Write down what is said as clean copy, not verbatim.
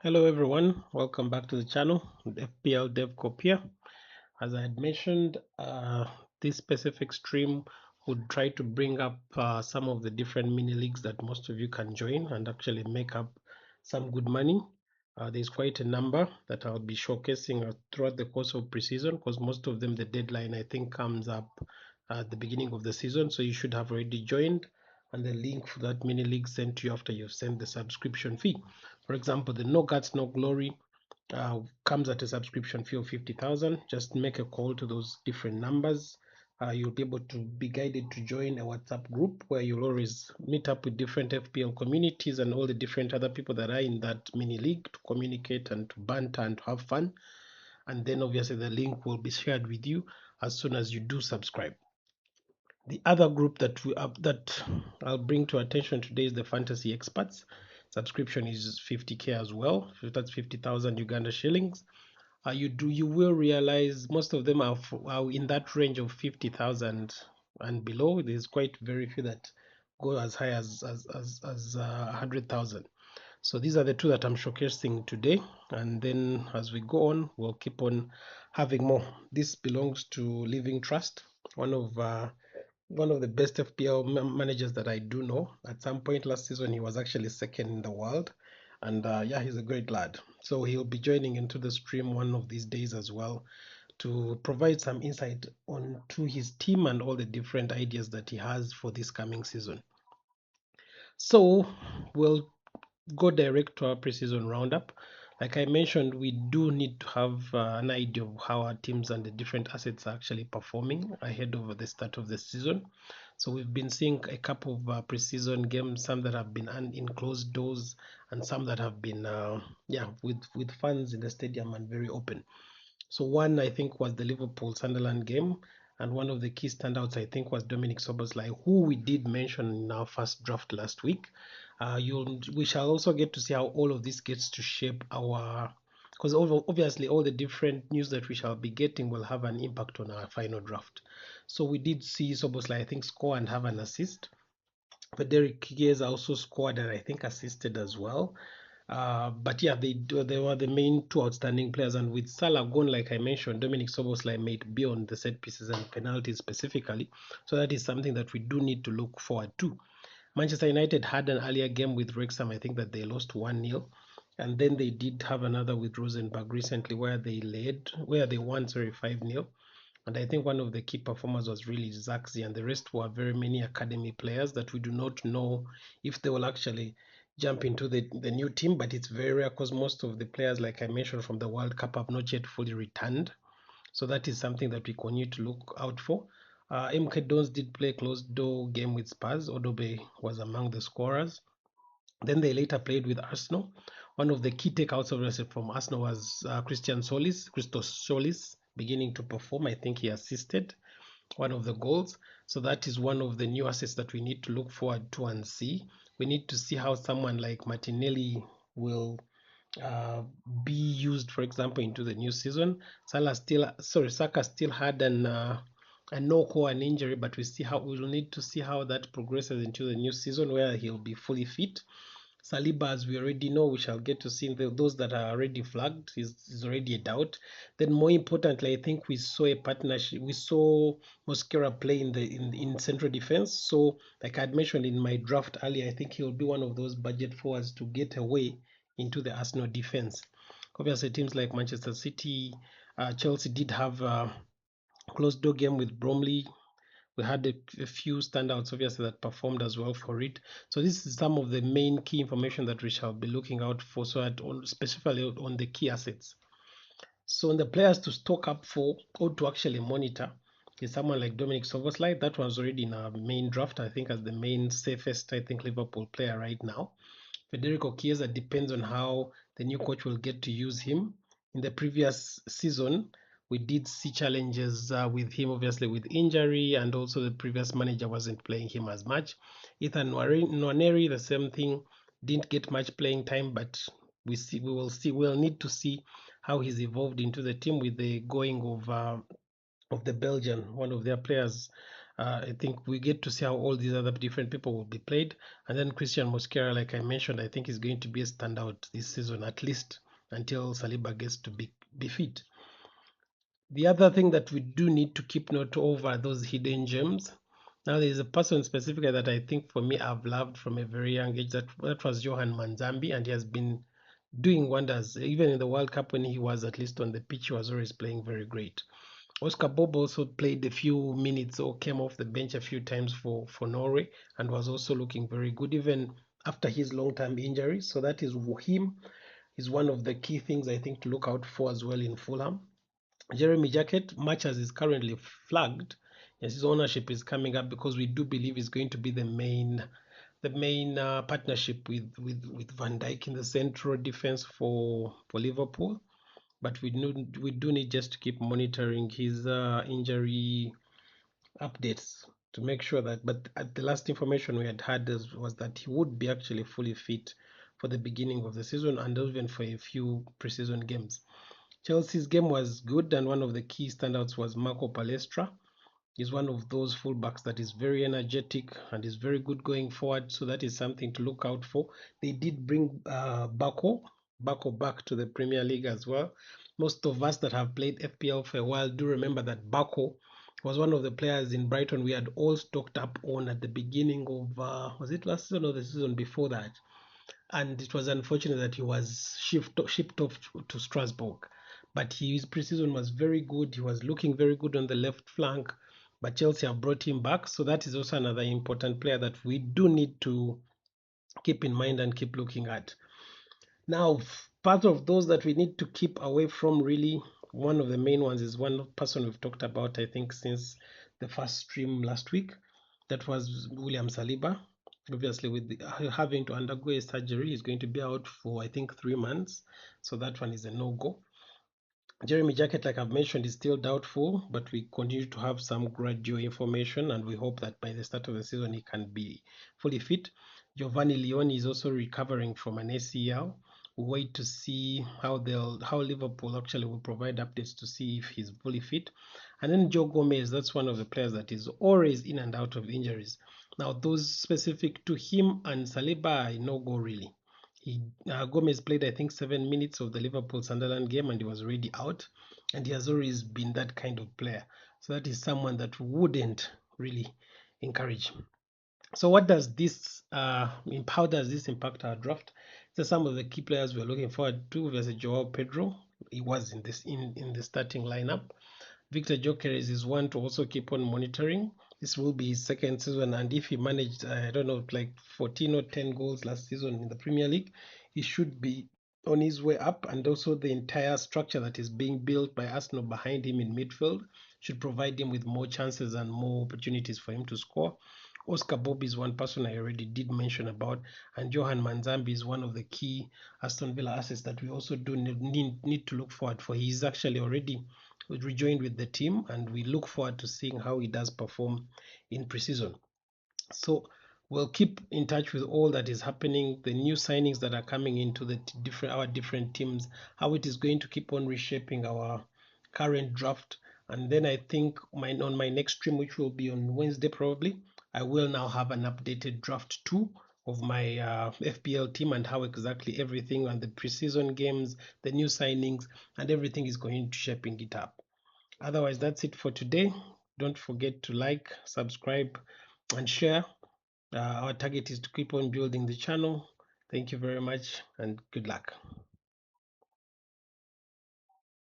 Hello everyone, welcome back to the channel. FPL Devecorp here. As I had mentioned, this specific stream would try to bring up some of the different mini leagues that most of you can join and actually make up some good money. There's quite a number that I'll be showcasing throughout the course of preseason, because most of them, the deadline I think comes up at the beginning of the season, so you should have already joined, and the link for that mini league sent to you after you've sent the subscription fee. For example, the No Guts No Glory comes at a subscription fee of 50,000. Just make a call to those different numbers. You'll be able to be guided to join a WhatsApp group where you'll always meet up with different FPL communities and all the different other people that are in that mini league to communicate and to banter and to have fun. And then obviously the link will be shared with you as soon as you do subscribe. The other group that I'll bring to attention today is the Fantasy Experts. Subscription is 50k as well. That's 50,000 Uganda shillings. You will realize most of them are in that range of 50,000 and below. There's quite very few that go as high as 100,000. So these are the two that I'm showcasing today, and then as we go on, we'll keep on having more. This belongs to Living Trust, one of the best FPL managers that I do know. At some point last season, he was actually second in the world, and yeah, he's a great lad. So he'll be joining into the stream one of these days as well to provide some insight on to his team and all the different ideas that he has for this coming season. So we'll go direct to our preseason roundup. Like I mentioned, we do need to have an idea of how our teams and the different assets are actually performing ahead of the start of the season. So we've been seeing a couple of preseason games, some that have been in closed doors, and some that have been, with fans in the stadium and very open. So one I think was the Liverpool Sunderland game, and one of the key standouts I think was Dominic Soboslai, who we did mention in our first draft last week. We shall also get to see how all of this gets to shape our, because obviously all the different news that we shall be getting will have an impact on our final draft. So we did see Soboslai I think score and have an assist. Frederick Chiesa also scored and I think assisted as well. But yeah, they were the main two outstanding players, and with Salah gone, like I mentioned, Dominic Soboslai made beyond the set pieces and penalties specifically. So that is something that we do need to look forward to. Manchester United had an earlier game with Wrexham. I think that they lost 1-0, and then they did have another with Rosenborg recently where they won 5-0. And I think one of the key performers was really Zaxi, and the rest were very many academy players that we do not know if they will actually jump into the new team. But it's very rare because most of the players, like I mentioned, from the World Cup have not yet fully returned. So that is something that we continue to look out for. MK Dons did play a closed door game with Spurs. Odobe was among the scorers. Then they later played with Arsenal. One of the key takeouts obviously from Arsenal was Christos Solis, beginning to perform. I think he assisted one of the goals. So that is one of the new assets that we need to look forward to and see. We need to see how someone like Martinelli will be used, for example, into the new season. Saka still had an injury, but we'll need to see how that progresses into the new season where he'll be fully fit. Saliba, as we already know, we shall get to see those that are already flagged is already a doubt. Then, more importantly, I think we saw a partnership. We saw Mosquera play in central defense. So, like I had mentioned in my draft earlier, I think he'll be one of those budget forwards to get away into the Arsenal defense. Obviously, teams like Manchester City, Chelsea did have a closed door game with Bromley. We had a few standouts obviously that performed as well for it. So this is some of the main key information that we shall be looking out for, specifically on the key assets. So on the players to stock up for or to actually monitor is someone like Dominic Soboslai. That was already in our main draft, I think, as the main safest, I think, Liverpool player right now. Federico Chiesa depends on how the new coach will get to use him. In the previous season, we did see challenges with him, obviously with injury, and also the previous manager wasn't playing him as much. Ethan Nwaneri, the same thing, didn't get much playing time, but we'll need to see how he's evolved into the team with the going of the Belgian, one of their players, I think we get to see how all these other different people will be played. And then Christian Mosquera, like I mentioned, I think is going to be a standout this season, at least until Saliba gets to be fit. The other thing that we do need to keep note of are those hidden gems. Now, there's a person specifically that I think for me I've loved from a very young age. That was Johan Manzambi, and he has been doing wonders. Even in the World Cup, when he was at least on the pitch, he was always playing very great. Oscar Bob also played a few minutes or came off the bench a few times for Norway and was also looking very good, even after his long-term injury. So that is him is one of the key things I think to look out for as well in Fulham. Jeremy Jacket, much as is currently flagged, yes, his ownership is coming up because we do believe is going to be the main partnership with Van Dijk in the central defense for Liverpool. But we do need just to keep monitoring his injury updates to make sure that. But at the last information we had was that he would be actually fully fit for the beginning of the season and even for a few preseason games. Chelsea's game was good, and one of the key standouts was Marco Palestra. He's one of those fullbacks that is very energetic and is very good going forward. So that is something to look out for. They did bring Bako back to the Premier League as well. Most of us that have played FPL for a while do remember that Bako was one of the players in Brighton we had all stocked up on at the beginning of was it last season or the season before that? And it was unfortunate that he was shipped off to Strasbourg. But his preseason was very good. He was looking very good on the left flank. But Chelsea have brought him back. So that is also another important player that we do need to keep in mind and keep looking at. Now, part of those that we need to keep away from, really, one of the main ones is one person we've talked about, I think, since the first stream last week. That was William Saliba. Obviously, with having to undergo a surgery, he's going to be out for, I think, 3 months. So that one is a no-go. Jeremy Jacket, like I've mentioned, is still doubtful, but we continue to have some gradual information, and we hope that by the start of the season he can be fully fit. Giovanni Leone is also recovering from an ACL. We'll wait to see how Liverpool actually will provide updates to see if he's fully fit. And then Joe Gomez, that's one of the players that is always in and out of injuries. Now, those specific to him and Saliba, no go really. Gomez played, I think, 7 minutes of the Liverpool Sunderland game and he was already out. And he has always been that kind of player. So that is someone that wouldn't really encourage. So what does this how does this impact our draft? So some of the key players we're looking forward to versus Joao Pedro. He was in the starting lineup. Victor Gyökeres is one to also keep on monitoring. This will be his second season, and if he managed, I don't know, like 14 or 10 goals last season in the Premier League, he should be on his way up. And also, the entire structure that is being built by Arsenal behind him in midfield should provide him with more chances and more opportunities for him to score. Oscar Bob is one person I already did mention about, and Johan Manzambi is one of the key Aston Villa assets that we also do need to look forward for. He's actually already rejoined with the team, and we look forward to seeing how he does perform in preseason. So we'll keep in touch with all that is happening, the new signings that are coming into our different teams, how it is going to keep on reshaping our current draft. And then I think on my next stream, which will be on Wednesday probably, I will now have an updated draft 2 of my FPL team and how exactly everything and the preseason games, the new signings, and everything is going to shaping it up. Otherwise, that's it for today. Don't forget to like, subscribe, and share. Our target is to keep on building the channel. Thank you very much and good luck.